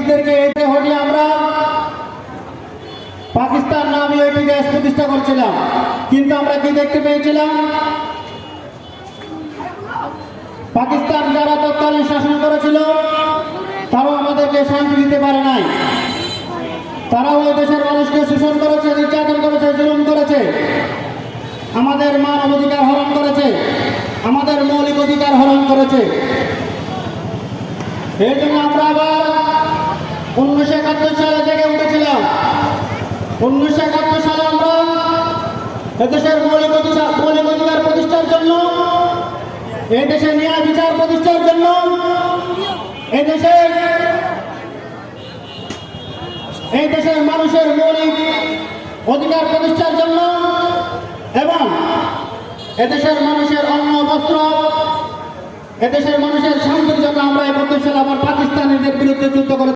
ব্রিটিশদেরকে এতে হটিয়ে আমরা পাকিস্তান নামে একটি দেশ প্রতিষ্ঠা করছিলাম। কিন্তু আমরা কি দেখতে পেয়েছিলাম? পাকিস্তান যারা তৎকালীন শাসন করেছিল তারাও আমাদেরকে শান্তি দিতে পারে নাই। তারাও ওই দেশের মানুষকে শোষণ করেছে, নির্যাতন করেছে, জুলুম করেছে, আমাদের মানব অধিকার হরণ করেছে, আমাদের মৌলিক অধিকার হরণ করেছে। এই জন্য আমরা আবার 1971 সালে জেগে উঠেছিলাম। 1971 সালে আমরা এদেশের মৌলিক অধিকার প্রতিষ্ঠার জন্য, এই দেশের ন্যায় বিচার প্রতিষ্ঠার জন্য, এই দেশের মানুষের মৌলিক অধিকার প্রতিষ্ঠার জন্য এবং এদেশের মানুষের অন্ন বস্ত্র, এদেশের মানুষের শান্তির জন্য আমরা 71 সালে আবার পাকিস্তানিদের বিরুদ্ধে যুদ্ধ করে